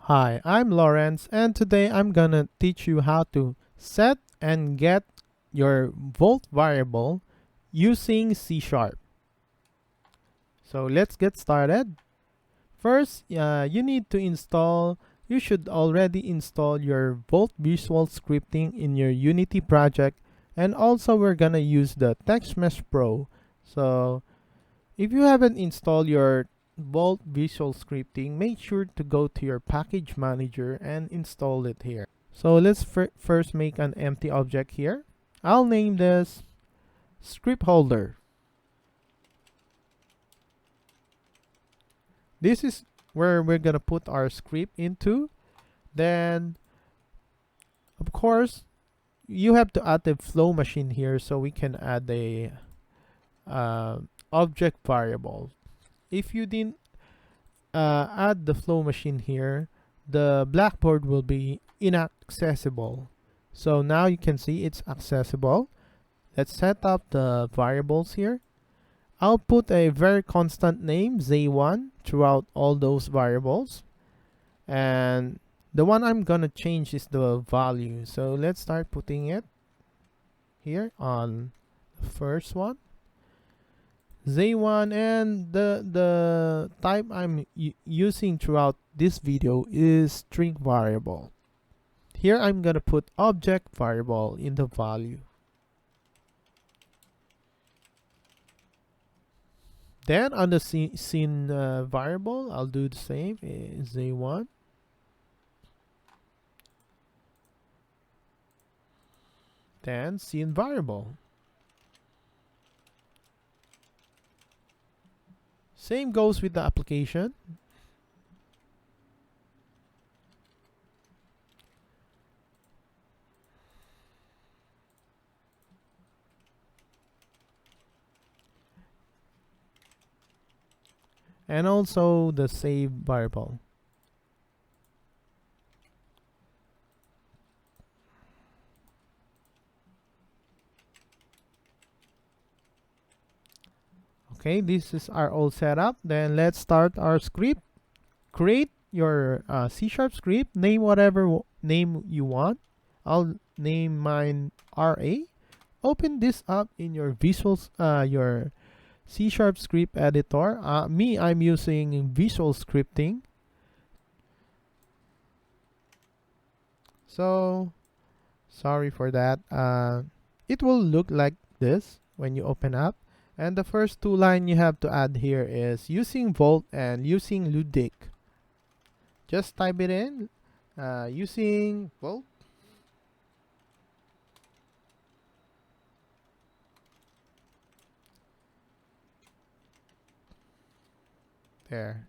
Hi, I'm Lawrence, and today I'm gonna teach you how to set and get your volt variable using C Sharp. So let's get started. First, you should already install your Volt Visual Scripting in your Unity project, and also we're gonna use the TextMesh Pro. So if you haven't installed your Volt Visual Scripting, make sure to go to your package manager and install it here. So let's first make an empty object here. I'll name this script holder. This is where we're gonna put our script into. Then, of course, you have to add a flow machine here so we can add a uh, object variable. If you didn't add the flow machine here, the blackboard will be inaccessible. So now you can see it's accessible. Let's set up the variables here. I'll put a very constant name, Z1, throughout all those variables. And the one I'm gonna change is the value. So let's start putting it here on the first one. Z1, and the type I'm using throughout this video is string variable. Here I'm gonna put object variable in the value. Then on the scene variable, I'll do the same, Z1. Then scene variable. Same goes with the application. And also the save variable. Okay, this is our old setup. Then let's start our script. Create your C# script. Name whatever name you want. I'll name mine RA. Open this up in your your C# script editor. I'm using Visual Scripting. So, sorry for that. It will look like this when you open up. And the first two lines you have to add here is using Volt and using Ludic. Just type it in. Using Volt. There.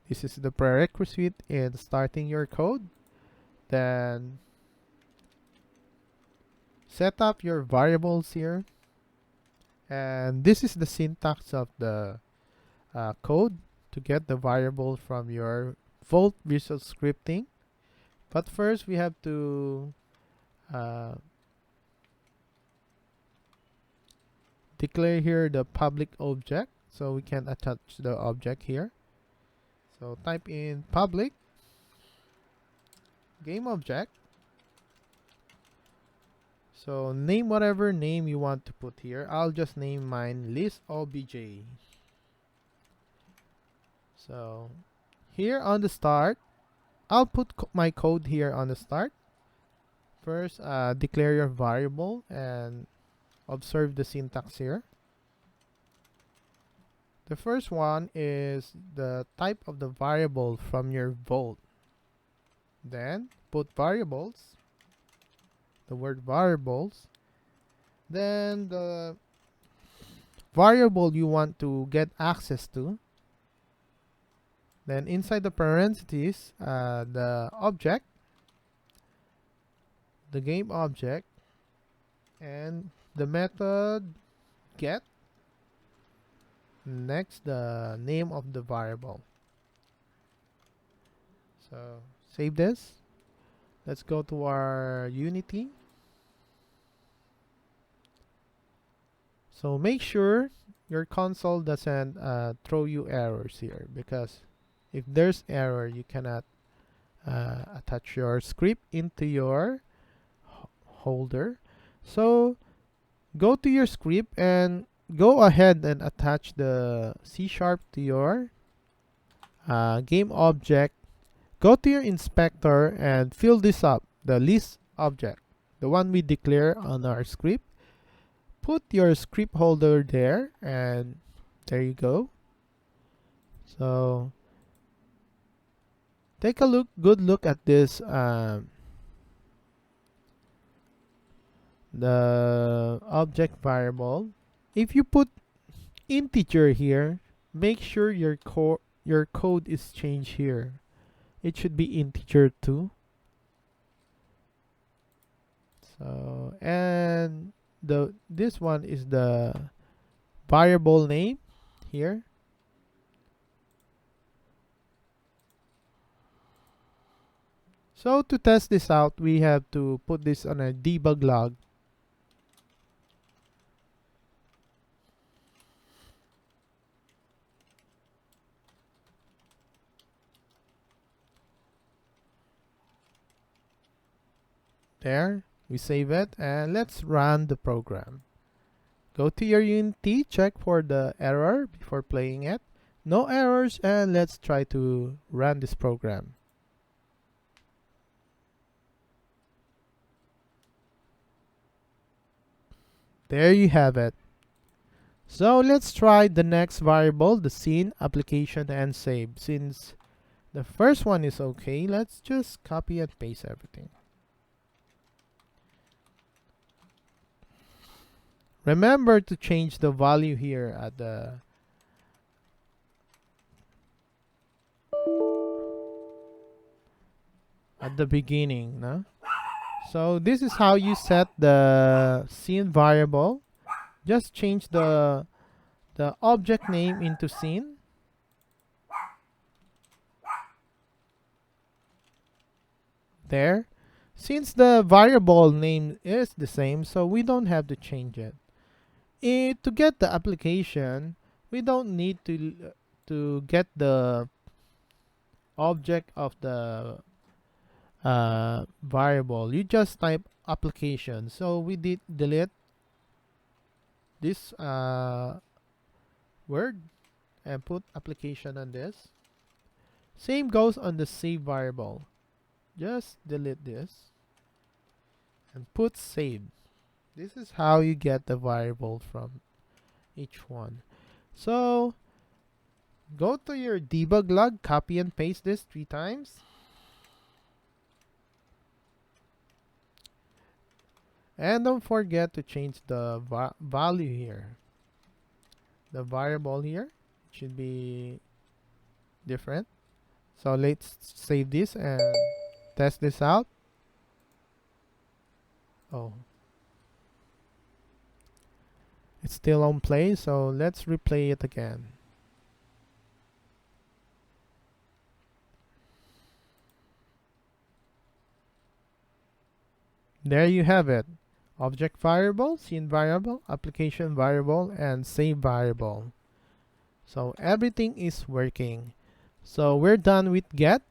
This is the prerequisite in starting your code. Then set up your variables here. And this is the syntax of the code to get the variable from your Volt Visual Scripting. But first we have to declare here the public object so we can attach the object here. So type in public game object. So name whatever name you want to put here. I'll just name mine list obj. So here on the start, I'll put my code here on the start. First, declare your variable and observe the syntax here. The first one is the type of the variable from your Volt. Then put variables, the word variables. Then the variable you want to get access to. Then inside the parentheses, the object, the game object, and the method get. Next, the name of the variable. So save this. Let's go to our Unity. So make sure your console doesn't throw you errors here, because if there's error, you cannot attach your script into your holder. So go to your script and go ahead and attach the C# to your game object. Go to your inspector and fill this up, the list object, the one we declare on our script. Put your script holder there, and there you go. So take a good look at this, the object variable. If you put integer here, make sure your code is changed here. It should be integer too. So, and this one is the variable name here. So to test this out, we have to put this on a debug log. There, we save it, and let's run the program. Go to your Unity, check for the error before playing it. No errors, and let's try to run this program. There you have it. So let's try the next variable, the scene, application, and save. Since the first one is okay, let's just copy and paste everything. Remember to change the value here at the beginning, no? So this is how you set the scene variable. Just change the object name into scene. There. Since the variable name is the same, so we don't have to change it. To get the application, we don't need to get the object of the variable. You just type application. So we did delete this word and put application on this. Same goes on the save variable. Just delete this and put save. This is how you get the variable from each one. So go to your debug log, copy and paste this 3 times. And don't forget to change the value here. The variable here should be different. So let's save this and test this out. Oh, it's still on play, so let's replay it again. There you have it. Object variable, scene variable, application variable, and save variable. So everything is working. So we're done with get,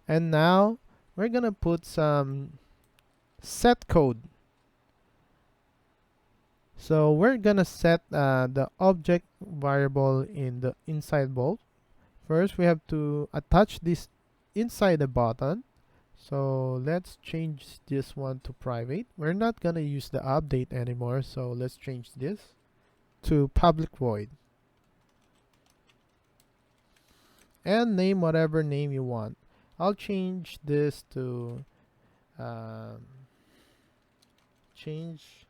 and now we're gonna put some set code. So we're gonna set the object variable in the inside bolt. First, we have to attach this inside the button. So let's change this one to private. We're not gonna use the update anymore, so let's change this to public void. And name whatever name you want. I'll change this to change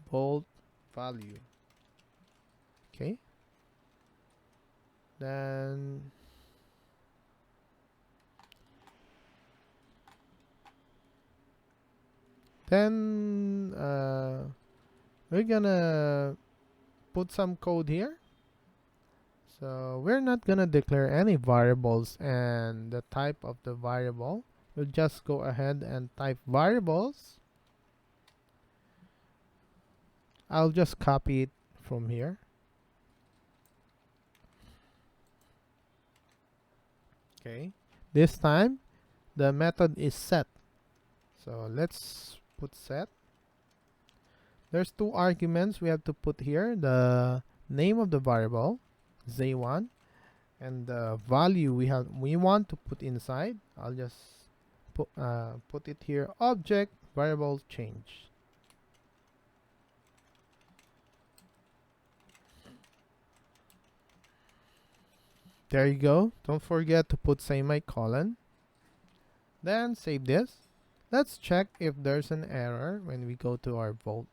bolt value. Okay. Then we're gonna put some code here. So we're not gonna declare any variables and the type of the variable. We'll just go ahead and type variables. I'll just copy it from here. Okay. This time the method is set. So let's put set. There's two arguments we have to put here: the name of the variable z1 and the value we want to put inside. I'll just put it here: object variable change. There you go. Don't forget to put semicolon. Then save this. Let's check if there's an error when we go to our Vault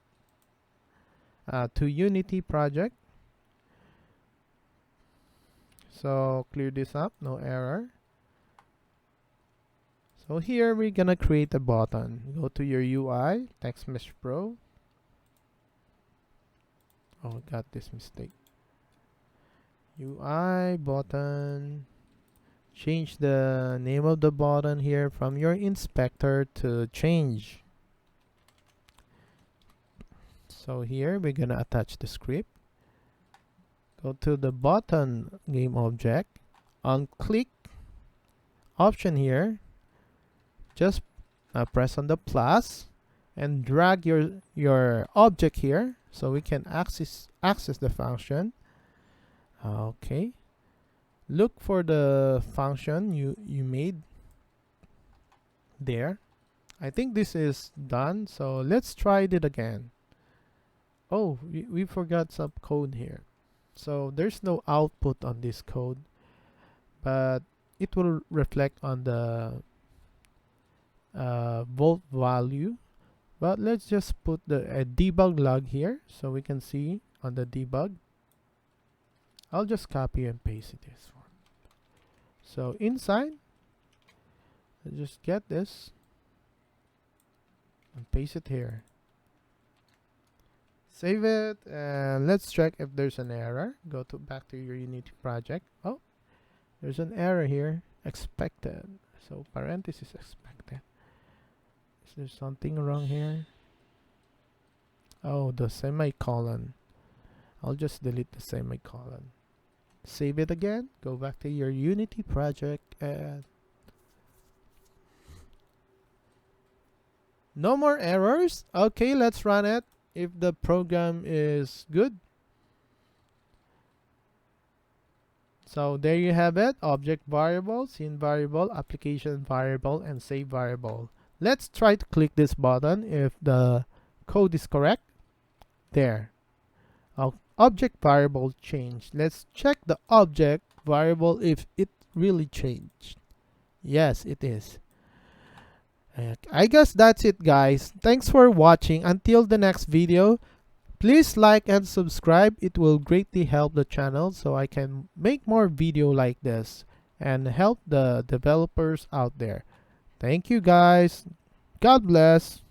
to Unity project. So clear this up, no error. So here we're gonna create a button. Go to your UI, Text Mesh Pro. Oh, got this mistake. UI button. Change the name of the button here from your inspector to change. So here we're gonna attach the script. Go to the button game object. On click option here, just press on the plus and drag your object here so we can access the function. Okay. Look for the function you made there. I think this is done, so let's try it again. Oh, we forgot some code here. So there's no output on this code, but it will reflect on the volt value. But let's just put the debug log here so we can see on the debug. I'll just copy and paste this one. So inside, just get this and paste it here. Save it and let's check if there's an error. Go to back to your Unity project. Oh, there's an error here. Expected. So parenthesis expected. Is there something wrong here? Oh, the semicolon. I'll just delete the semicolon. Save it again. Go back to your Unity project and no more errors. Okay, let's run it. If the program is good. So there you have it: object variable, scene variable, application variable, and save variable. Let's try to click this button if the code is correct. There. Object variable changed. Let's check the object variable if it really changed. Yes, it is. I guess that's it, guys. Thanks for watching. Until the next video, please like and subscribe. It will greatly help the channel so I can make more video like this and help the developers out there. Thank you, guys. God bless.